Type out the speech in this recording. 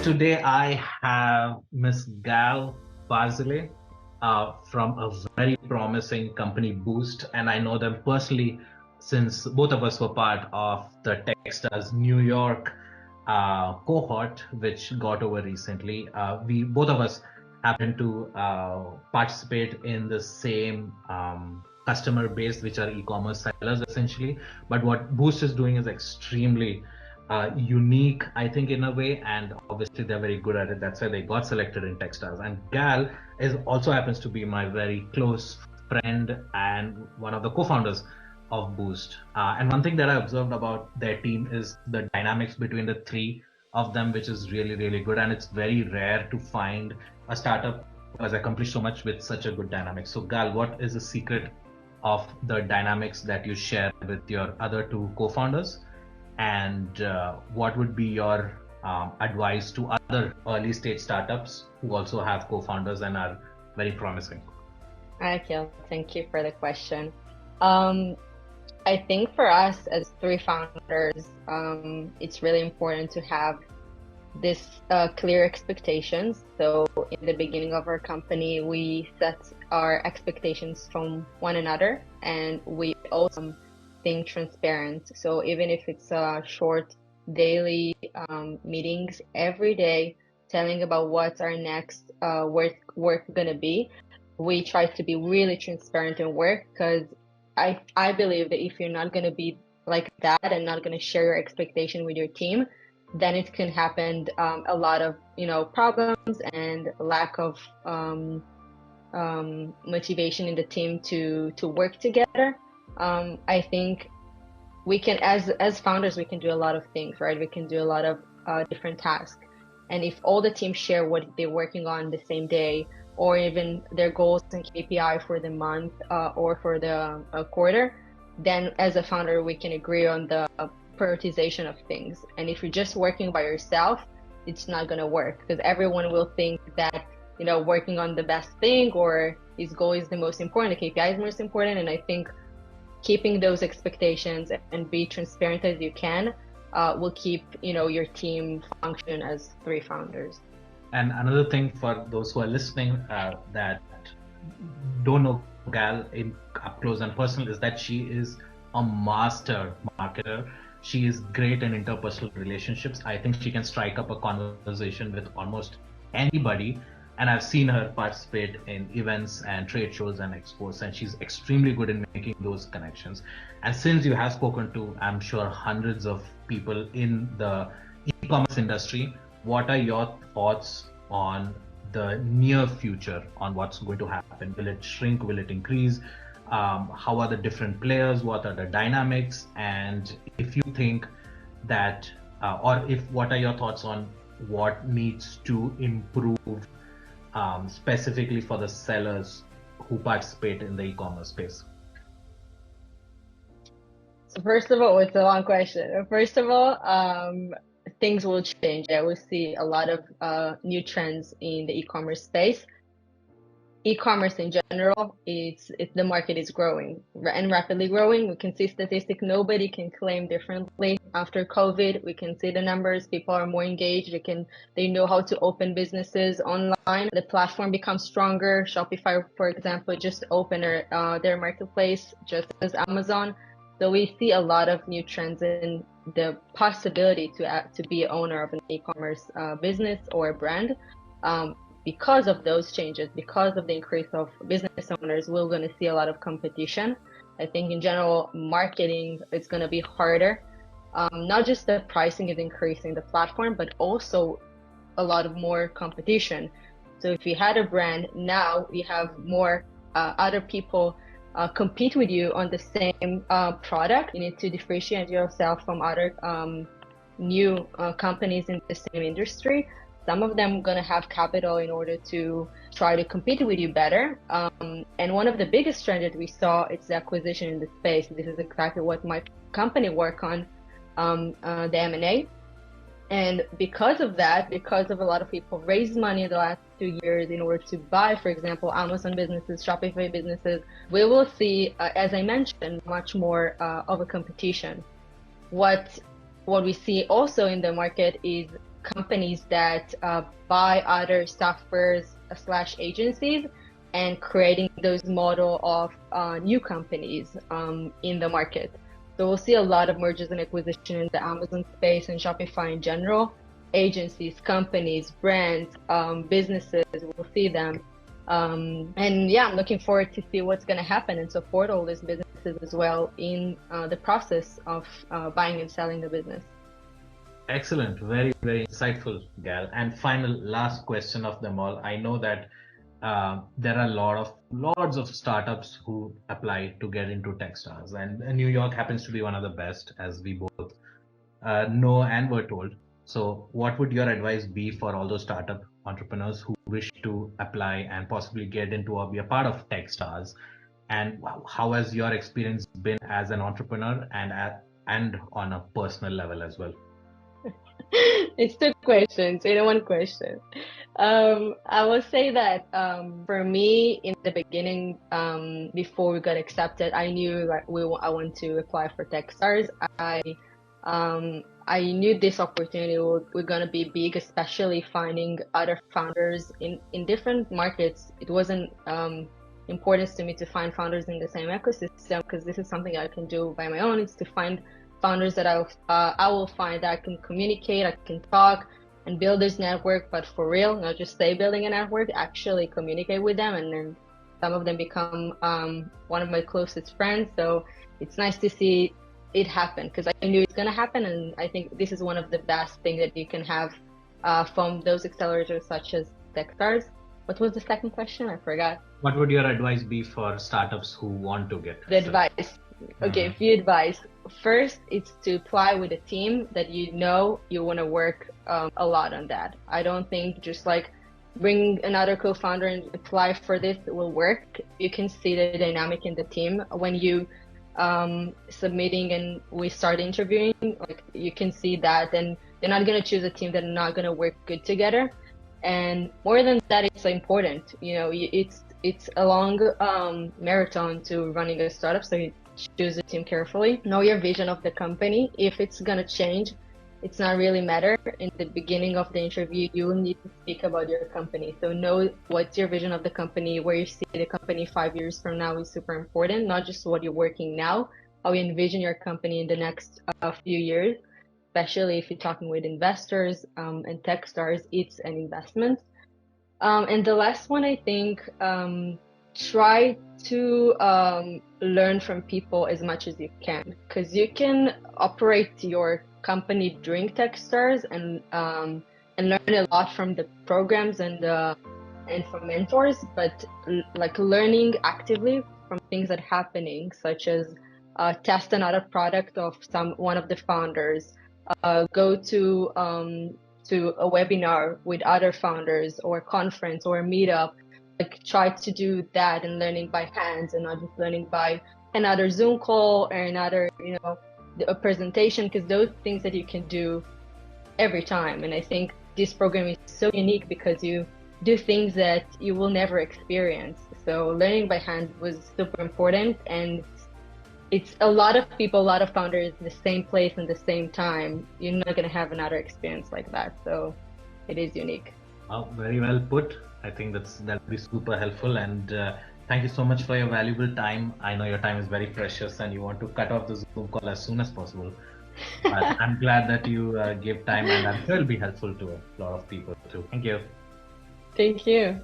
today I have Miss Gal Barzilay from a very promising company, Boosst, and I know them personally since both of us were part of the Techstars New York cohort, which got over recently. We both of us happen to participate in the same customer base, which are e-commerce sellers essentially. But what Boosst is doing is extremely unique, I think, in a way, and obviously they're very good at it. That's why they got selected in Techstars. And Gal is also happens to be my very close friend and one of the co-founders of Boosst. And one thing that I observed about their team is the dynamics between the three of them, which is really, really good. And it's very rare to find a startup who has accomplished so much with such a good dynamic. So Gal, what is the secret of the dynamics that you share with your other two co-founders? And what would be your advice to other early stage startups who also have co-founders and are very promising? Hi, Akhil. Thank you for the question. I think for us as three founders, it's really important to have this clear expectations. So in the beginning of our company, we set our expectations from one another, and we also think transparent. So even if it's short daily meetings every day, telling about what's our next work gonna be, we try to be really transparent in work, because I believe that if you're not gonna be like that and not gonna share your expectation with your team, then it can happen a lot of problems and lack of motivation in the team to work together. I think we can, as founders, we can do a lot of things, right? We can do a lot of different tasks. And if all the teams share what they're working on the same day, or even their goals and KPI for the month or for the quarter, then as a founder, we can agree on the prioritization of things. And if you're just working by yourself, it's not going to work, because everyone will think that working on the best thing or his goal is the most important, the KPI is most important. And I think keeping those expectations and be transparent as you can will keep your team function as three founders. And another thing for those who are listening that don't know Gal in up close and personal is that she is a master marketer. She is great in interpersonal relationships. I think she can strike up a conversation with almost anybody. And I've seen her participate in events and trade shows and expos, and she's extremely good in making those connections. And since you have spoken to, I'm sure, hundreds of people in the e-commerce industry, what are your thoughts on the near future, on what's going to happen? Will it shrink? Will it increase? How are the different players? What are the dynamics? And if you think that, what are your thoughts on what needs to improve specifically for the sellers who participate in the e-commerce space? So first of all, it's a long question. First of all, things will change. I will see a lot of new trends in the e-commerce space. E-commerce in general, the market is growing and rapidly growing. We can see statistics. Nobody can claim differently. After COVID, we can see the numbers. People are more engaged. They know how to open businesses online. The platform becomes stronger. Shopify, for example, just opened their marketplace just as Amazon. So we see a lot of new trends in the possibility to be an owner of an e-commerce business or brand. Because of those changes, because of the increase of business owners, we're going to see a lot of competition. I think in general, marketing is going to be harder. Not just the pricing is increasing the platform, but also a lot of more competition. So if you had a brand, now you have more other people compete with you on the same product. You need to differentiate yourself from other new companies in the same industry. Some of them are going to have capital in order to try to compete with you better. And one of the biggest trends that we saw is the acquisition in the space. This is exactly what my company work on, the M&A. And because of that, because of a lot of people raised money in the last 2 years in order to buy, for example, Amazon businesses, Shopify businesses, we will see, as I mentioned, much more of a competition. What we see also in the market is companies that buy other softwares slash agencies and creating those model of new companies in the market. So we'll see a lot of mergers and acquisition in the Amazon space and Shopify in general. Agencies, companies, brands, businesses, we'll see them. And yeah, I'm looking forward to see what's going to happen and support all these businesses as well in the process of buying and selling the business. Excellent. Very, very insightful, Gal. And final last question of them all. I know that there are lots of startups who apply to get into Techstars, and New York happens to be one of the best, as we both know and were told. So what would your advice be for all those startup entrepreneurs who wish to apply and possibly get into or be a part of Techstars? And how has your experience been as an entrepreneur and on a personal level as well? It's two questions in one question. I will say that for me, in the beginning, before we got accepted, I knew like I want to apply for Techstars. I knew this opportunity were gonna be big, especially finding other founders in different markets. It wasn't important to me to find founders in the same ecosystem because this is something I can do by my own. It's to find founders that I will find that I can communicate, I can talk and build this network, but for real, not just stay building a network, actually communicate with them, and then some of them become one of my closest friends. So it's nice to see it happen because I knew it's gonna happen, and I think this is one of the best things that you can have from those accelerators such as Techstars. What was the second question? I forgot. What would your advice be for startups who want to get the advice? Okay, few advice. First, it's to apply with a team that you know you want to work a lot on that. I don't think just like bring another co-founder and apply for this will work. You can see the dynamic in the team when you submitting and we start interviewing. Like you can see that, and they're not gonna choose a team that are not gonna work good together. And more than that, it's important. You know, it's a long marathon to running a startup, so you choose a team carefully. Know your vision of the company. If it's gonna change, it's not really matter. In the beginning of the interview, you will need to speak about your company. So know what's your vision of the company, where you see the company 5 years from now is super important, not just what you're working now, how you envision your company in the next few years, especially if you're talking with investors and Techstars, it's an investment. And the last one, I think, try to learn from people as much as you can, because you can operate your company during Techstars and learn a lot from the programs and from mentors, but like learning actively from things that are happening, such as test another product of one of the founders, go to a webinar with other founders or a conference or a meetup. Like try to do that and learning by hands and not just learning by another Zoom call or another, a presentation, because those things that you can do every time. And I think this program is so unique because you do things that you will never experience. So learning by hand was super important, and it's a lot of people, a lot of founders in the same place and the same time. You're not going to have another experience like that. So it is unique. Oh, very well put. I think that'll be super helpful. And thank you so much for your valuable time. I know your time is very precious and you want to cut off the Zoom call as soon as possible. But I'm glad that you gave time, and I'm sure it'll be helpful to a lot of people too. Thank you. Thank you.